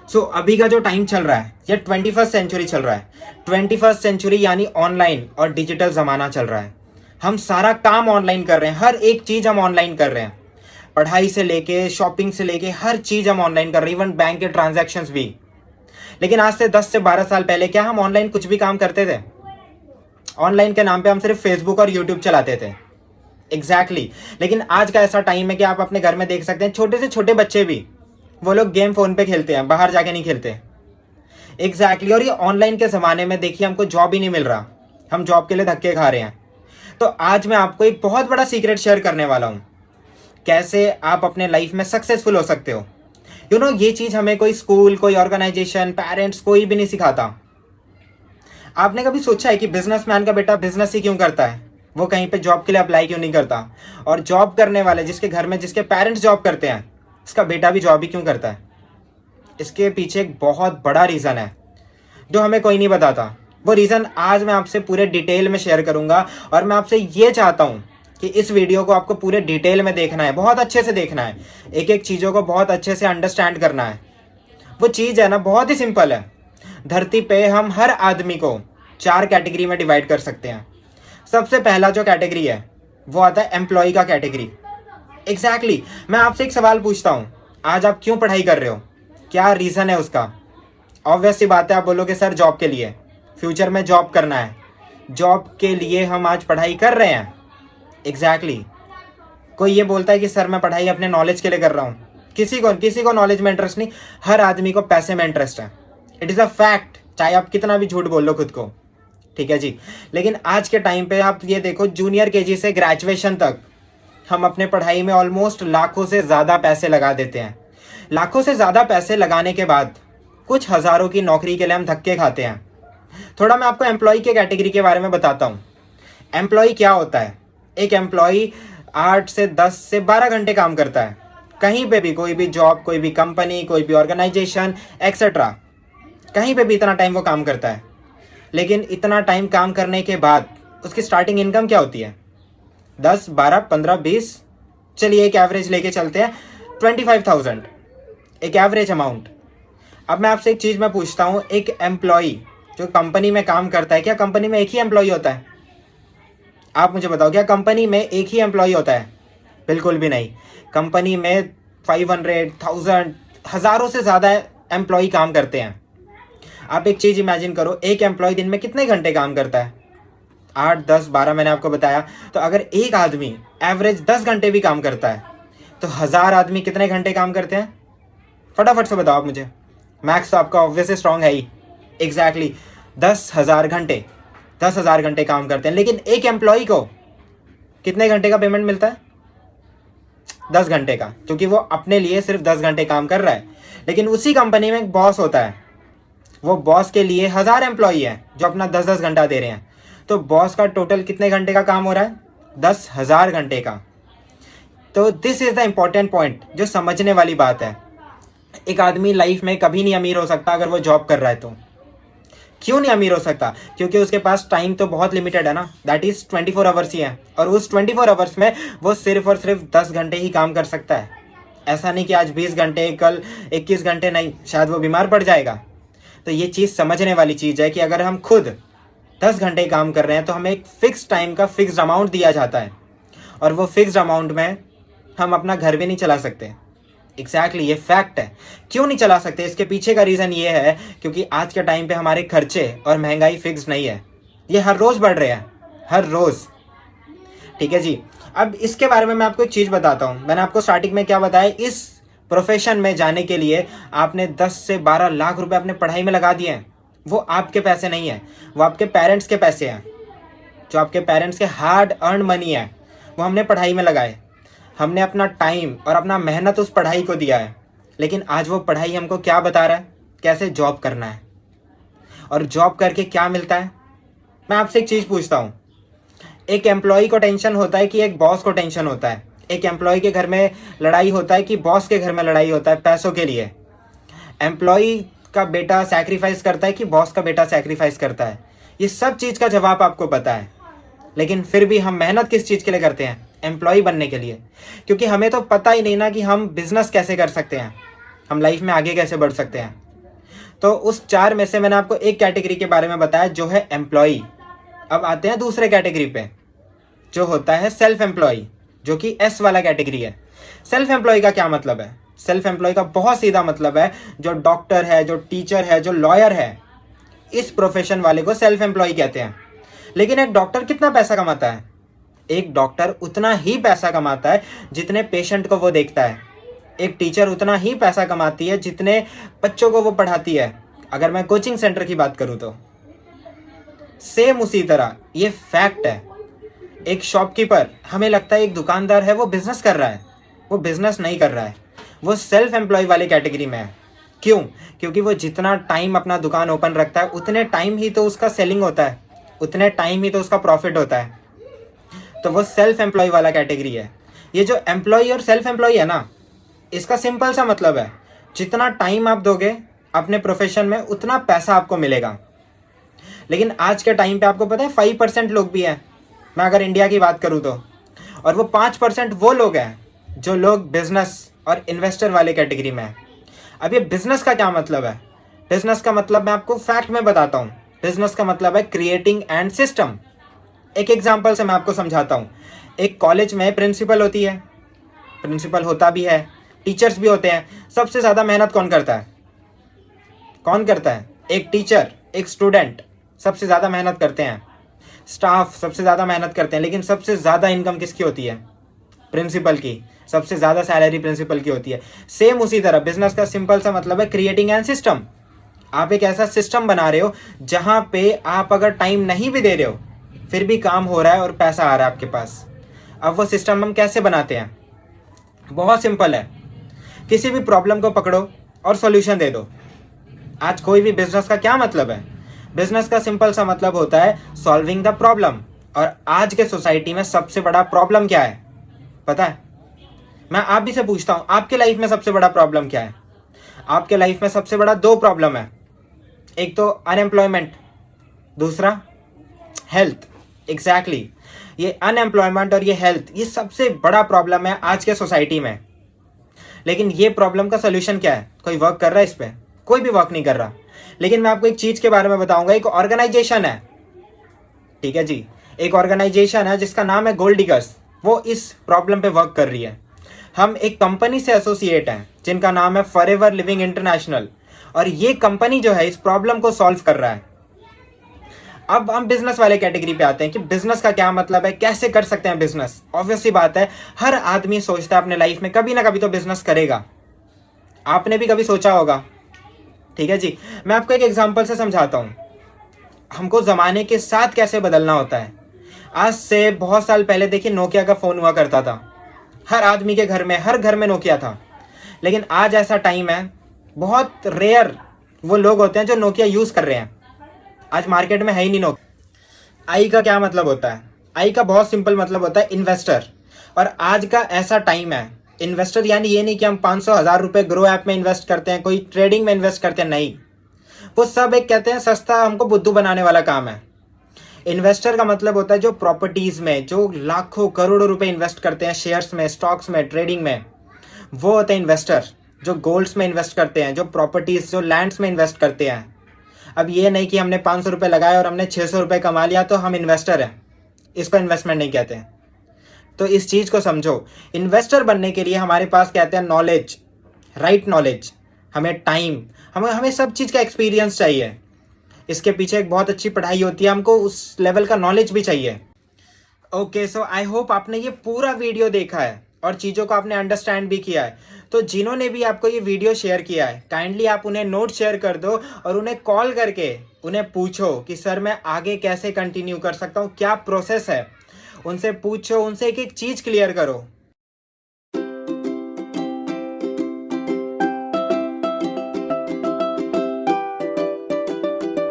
अभी का जो टाइम चल रहा है ये 21st सेंचुरी चल रहा है। 21st सेंचुरी यानी ऑनलाइन और डिजिटल ज़माना चल रहा है। हम सारा काम ऑनलाइन कर रहे हैं, हर एक चीज़ हम ऑनलाइन कर रहे हैं। पढ़ाई से लेके शॉपिंग से लेके हर चीज़ हम ऑनलाइन कर रहे हैं, इवन बैंक के ट्रांजैक्शंस भी। लेकिन आज से 10 से 12 साल पहले क्या हम ऑनलाइन कुछ भी काम करते थे? ऑनलाइन के नाम पे हम सिर्फ फेसबुक और यूट्यूब चलाते थे। एग्जैक्टली लेकिन आज का ऐसा टाइम है कि आप अपने घर में देख सकते हैं, छोटे से छोटे बच्चे भी वो लोग गेम फ़ोन पे खेलते हैं, बाहर जाके नहीं खेलते। एग्जैक्टली और ये ऑनलाइन के ज़माने में देखिए हमको जॉब ही नहीं मिल रहा, हम जॉब के लिए धक्के खा रहे हैं। तो आज मैं आपको एक बहुत बड़ा सीक्रेट शेयर करने वाला हूँ, कैसे आप अपने लाइफ में सक्सेसफुल हो सकते हो। ये चीज़ हमें कोई स्कूल, कोई ऑर्गेनाइजेशन, पेरेंट्स कोई भी नहीं सिखाता। आपने कभी सोचा है कि बिजनेसमैन का बेटा बिजनेस ही क्यों करता है? वो कहीं पे जॉब के लिए अप्लाई क्यों नहीं करता? और जॉब करने वाले जिसके घर में जिसके पेरेंट्स जॉब करते हैं, उसका बेटा भी जॉब ही क्यों करता है? इसके पीछे एक बहुत बड़ा रीज़न है जो हमें कोई नहीं बताता। वो रीज़न आज मैं आपसे पूरे डिटेल में शेयर करूंगा और मैं आपसे ये चाहता हूँ कि इस वीडियो को आपको पूरे डिटेल में देखना है, बहुत अच्छे से देखना है, एक एक चीज़ों को बहुत अच्छे से अंडरस्टैंड करना है। वो चीज़ है ना, बहुत ही सिंपल है। धरती पे हम हर आदमी को 4 कैटेगरी में डिवाइड कर सकते हैं। सबसे पहला जो कैटेगरी है वो आता है एम्प्लॉय का कैटेगरी। एग्जैक्टली मैं आपसे एक सवाल पूछता हूँ, आज आप क्यों पढ़ाई कर रहे हो? क्या रीज़न है उसका? ऑब्वियस सी बात है, आप बोलोगे सर जॉब के लिए, फ्यूचर में जॉब करना है, जॉब के लिए हम आज पढ़ाई कर रहे हैं। एग्जैक्टली कोई ये बोलता है कि सर मैं पढ़ाई अपने नॉलेज के लिए कर रहा हूँ। किसी को नॉलेज में इंटरेस्ट नहीं, हर आदमी को पैसे में इंटरेस्ट है। इट इज़ अ फैक्ट, चाहे आप कितना भी झूठ बोल लो खुद को। ठीक है जी। लेकिन आज के टाइम पे आप ये देखो, जूनियर केजी से ग्रेजुएशन तक हम अपने पढ़ाई में ऑलमोस्ट लाखों से ज़्यादा पैसे लगा देते हैं। लाखों से ज़्यादा पैसे लगाने के बाद कुछ हज़ारों की नौकरी के लिए हम धक्के खाते हैं। थोड़ा मैं आपको एम्प्लॉय के कैटेगरी के बारे में बताता हूँ। एम्प्लॉय क्या होता है? एक एम्प्लॉय 8 से 10 से 12 घंटे काम करता है, कहीं पे भी, कोई भी जॉब, कोई भी कंपनी, कोई भी ऑर्गेनाइजेशन एक्सेट्रा, कहीं पे भी इतना टाइम वो काम करता है। लेकिन इतना टाइम काम करने के बाद उसकी स्टार्टिंग इनकम क्या होती है? 10, 12, 15, 20, चलिए एक एवरेज लेके चलते हैं, 25,000 एक एवरेज अमाउंट। अब मैं आपसे एक चीज़ मैं पूछता हूँ, एक एम्प्लॉय जो कंपनी में काम करता है, क्या कंपनी में एक ही एम्प्लॉय होता है? आप मुझे बताओ, क्या कंपनी में एक ही एम्प्लॉय होता है? बिल्कुल भी नहीं। कंपनी में 500, 1000, हज़ारों से ज़्यादा एम्प्लॉय काम करते हैं। आप एक चीज़ इमेजिन करो, एक एम्प्लॉय दिन में कितने घंटे काम करता है? 8, 10, 12 मैंने आपको बताया। तो अगर एक आदमी एवरेज 10 घंटे भी काम करता है तो 1000 आदमी कितने घंटे काम करते हैं? फटाफट से बताओ आप मुझे। मैथ्स तो आपका ऑब्वियसली स्ट्रांग है ही। एग्जैक्टली 10,000 घंटे, 10,000 घंटे काम करते हैं। लेकिन एक एम्प्लॉय को कितने घंटे का पेमेंट मिलता है? 10 घंटे का, क्योंकि वो अपने लिए सिर्फ 10 घंटे काम कर रहा है। लेकिन उसी कंपनी में एक बॉस होता है, वो बॉस के लिए 1000 एम्प्लॉई हैं जो अपना 10-10 घंटा दे रहे हैं। तो बॉस का टोटल कितने घंटे का काम हो रहा है? 10,000 घंटे का। तो this is the important point, जो समझने वाली बात है। एक आदमी लाइफ में कभी नहीं अमीर हो सकता अगर वो जॉब कर रहा है तो। क्यों नहीं अमीर हो सकता? क्योंकि उसके पास टाइम तो बहुत लिमिटेड है ना, दैट इज 24 आवर्स ही है, और उस 24 आवर्स में वो सिर्फ और सिर्फ 10 घंटे ही काम कर सकता है। ऐसा नहीं कि आज 20 घंटे, कल 21 घंटे, नहीं, शायद वो बीमार पड़ जाएगा। तो ये चीज़ समझने वाली चीज़ है कि अगर हम खुद 10 घंटे काम कर रहे हैं तो हमें एक फ़िक्स टाइम का फिक्स्ड अमाउंट दिया जाता है, और वो फिक्स्ड अमाउंट में हम अपना घर भी नहीं चला सकते। एग्जैक्टली ये फैक्ट है। क्यों नहीं चला सकते? इसके पीछे का रीज़न ये है क्योंकि आज के टाइम पे हमारे खर्चे और महंगाई फिक्स नहीं है, ये हर रोज़ बढ़ रहे हैं, हर रोज़। ठीक है जी। अब इसके बारे में मैं आपको एक चीज़ बताता हूँ। मैंने आपको स्टार्टिंग में क्या बताया, इस प्रोफेशन में जाने के लिए आपने 10 से 12 लाख रुपए अपने पढ़ाई में लगा दिए हैं। वो आपके पैसे नहीं है, वो आपके पेरेंट्स के पैसे हैं। जो आपके पेरेंट्स के हार्ड अर्न मनी है वो हमने पढ़ाई में लगाए। हमने अपना टाइम और अपना मेहनत उस पढ़ाई को दिया है। लेकिन आज वो पढ़ाई हमको क्या बता रहा है? कैसे जॉब करना है, और जॉब करके क्या मिलता है। मैं आपसे एक चीज़ पूछता हूँ, एक एम्प्लॉय को टेंशन होता है कि एक बॉस को टेंशन होता है? एक एम्प्लॉय के घर में लड़ाई होता है कि बॉस के घर में लड़ाई होता है पैसों के लिए? एम्प्लॉय का बेटा सैक्रिफाइस करता है कि बॉस का बेटा सैक्रिफाइस करता है? ये सब चीज़ का जवाब आपको पता है। लेकिन फिर भी हम मेहनत किस चीज़ के लिए करते हैं? एम्प्लॉय बनने के लिए। क्योंकि हमें तो पता ही नहीं ना कि हम बिजनेस कैसे कर सकते हैं, हम लाइफ में आगे कैसे बढ़ सकते हैं। तो उस 4 में से मैंने आपको एक कैटेगरी के बारे में बताया जो है एम्प्लॉय। अब आते हैं दूसरे कैटेगरी पे जो होता है सेल्फ एम्प्लॉय, जो कि एस वाला कैटेगरी है। सेल्फ एम्प्लॉय का क्या मतलब है? सेल्फ एम्प्लॉय का बहुत सीधा मतलब है जो डॉक्टर है, जो टीचर है, जो लॉयर है, इस प्रोफेशन वाले को सेल्फ एम्प्लॉय कहते हैं। लेकिन एक डॉक्टर कितना पैसा कमाता है? एक डॉक्टर उतना ही पैसा कमाता है जितने पेशेंट को वो देखता है। एक टीचर उतना ही पैसा कमाती है जितने बच्चों को वो पढ़ाती है, अगर मैं कोचिंग सेंटर की बात करूं तो। सेम उसी तरह ये फैक्ट है। एक शॉपकीपर, हमें लगता है एक दुकानदार है वो बिजनेस कर रहा है, वो बिजनेस नहीं कर रहा है, वो सेल्फ एम्प्लॉय वाले कैटेगरी में है। क्यों? क्योंकि वो जितना टाइम अपना दुकान ओपन रखता है उतने टाइम ही तो उसका सेलिंग होता है, उतने टाइम ही तो उसका प्रॉफिट होता है। तो वो सेल्फ एम्प्लॉय वाला कैटेगरी है। ये जो एम्प्लॉय और सेल्फ एम्प्लॉय है ना, इसका सिंपल सा मतलब है जितना टाइम आप दोगे अपने प्रोफेशन में उतना पैसा आपको मिलेगा। लेकिन आज के टाइम पे आपको पता है 5% लोग भी हैं, मैं अगर इंडिया की बात करूँ तो, और वो 5% वो लोग हैं जो लोग बिजनेस और इन्वेस्टर वाले कैटेगरी में हैं। अब ये बिजनेस का क्या मतलब है? बिजनेस का मतलब मैं आपको फैक्ट में बताता हूँ। बिजनेस का मतलब है क्रिएटिंग एंड सिस्टम। एक एग्जांपल से मैं आपको समझाता हूँ। एक कॉलेज में प्रिंसिपल होती है, प्रिंसिपल होता भी है, टीचर्स भी होते हैं। सबसे ज़्यादा मेहनत कौन करता है? कौन करता है? एक टीचर, एक स्टूडेंट सबसे ज़्यादा मेहनत करते हैं, स्टाफ सबसे ज़्यादा मेहनत करते हैं। लेकिन सबसे ज़्यादा इनकम किसकी होती है? प्रिंसिपल की। सबसे ज़्यादा सैलरी प्रिंसिपल की होती है। सेम उसी तरह बिजनेस का सिंपल सा मतलब है क्रिएटिंग एंड सिस्टम। आप एक ऐसा सिस्टम बना रहे हो जहाँ पे आप अगर टाइम नहीं भी दे रहे हो फिर भी काम हो रहा है और पैसा आ रहा है आपके पास। अब वो सिस्टम हम कैसे बनाते हैं? बहुत सिंपल है। किसी भी प्रॉब्लम को पकड़ो और सॉल्यूशन दे दो। आज कोई भी बिजनेस का क्या मतलब है? बिजनेस का सिंपल सा मतलब होता है सॉल्विंग द प्रॉब्लम। और आज के सोसाइटी में सबसे बड़ा प्रॉब्लम क्या है पता है? मैं आप भी से पूछता हूं, आपके लाइफ में सबसे बड़ा प्रॉब्लम क्या है? आपके लाइफ में सबसे बड़ा 2 प्रॉब्लम है। एक तो अनएम्प्लॉयमेंट, दूसरा हेल्थ। एग्जैक्टली ये अनएम्प्लॉयमेंट और ये हेल्थ, ये सबसे बड़ा प्रॉब्लम है आज के सोसाइटी में। लेकिन ये प्रॉब्लम का सोल्यूशन क्या है? कोई वर्क कर रहा है इस पे? कोई भी वर्क नहीं कर रहा। लेकिन मैं आपको एक चीज के बारे में बताऊंगा। एक ऑर्गेनाइजेशन है, ठीक है जी, एक ऑर्गेनाइजेशन है जिसका नाम है गोल्ड डिगर्स। वो इस प्रॉब्लम पे वर्क कर रही है। हम एक कंपनी से एसोसिएट हैं जिनका नाम है फॉरएवर लिविंग इंटरनेशनल, और ये कंपनी जो है इस प्रॉब्लम को सॉल्व कर रहा है। अब हम बिजनेस वाले कैटेगरी पे आते हैं कि बिजनेस का क्या मतलब है, कैसे कर सकते हैं बिजनेस। ऑब्वियस सी बात है, हर आदमी सोचता है अपने लाइफ में कभी ना कभी तो बिजनेस करेगा। आपने भी कभी सोचा होगा, ठीक है जी। मैं आपको एक एग्जांपल से समझाता हूँ हमको ज़माने के साथ कैसे बदलना होता है। आज से बहुत साल पहले देखिए नोकिया का फ़ोन हुआ करता था, हर आदमी के घर में, हर घर में नोकिया था। लेकिन आज ऐसा टाइम है, बहुत रेयर वो लोग होते हैं जो नोकिया यूज़ कर रहे हैं। आज मार्केट में है ही नहीं नोकिया। आई का क्या मतलब होता है? आई का बहुत सिंपल मतलब होता है इन्वेस्टर। और आज का ऐसा टाइम है, इन्वेस्टर यानी ये नहीं कि हम 500,000 रुपये ग्रो ऐप में इन्वेस्ट करते हैं, कोई ट्रेडिंग में इन्वेस्ट करते हैं, नहीं। वो सब एक कहते हैं सस्ता हमको बुद्धू बनाने वाला काम है। इन्वेस्टर का मतलब होता है जो प्रॉपर्टीज़ में, जो लाखों करोड़ों रुपए इन्वेस्ट करते हैं, शेयर्स में, स्टॉक्स में, ट्रेडिंग में, वो होते हैं इन्वेस्टर। जो गोल्ड्स में इन्वेस्ट करते हैं, जो प्रॉपर्टीज़, जो लैंड्स में इन्वेस्ट करते हैं। अब ये नहीं कि हमने 500 रुपये लगाए और हमने 600 रुपये कमा लिया तो हम इन्वेस्टर हैं, इसको इन्वेस्टमेंट नहीं कहते हैं। तो इस चीज़ को समझो, इन्वेस्टर बनने के लिए हमारे पास कहते हैं नॉलेज, राइट नॉलेज, हमें टाइम, हमें सब चीज़ का एक्सपीरियंस चाहिए। इसके पीछे एक बहुत अच्छी पढ़ाई होती है, हमको उस लेवल का नॉलेज भी चाहिए। ओके, सो आई होप आपने ये पूरा वीडियो देखा है और चीज़ों को आपने अंडरस्टैंड भी किया है। तो जिन्होंने भी आपको ये वीडियो शेयर किया है, काइंडली आप उन्हें नोट शेयर कर दो और उन्हें कॉल करके उन्हें पूछो कि सर मैं आगे कैसे कंटिन्यू कर सकता हूँ, क्या प्रोसेस है। उनसे पूछो, उनसे एक एक चीज़ क्लियर करो।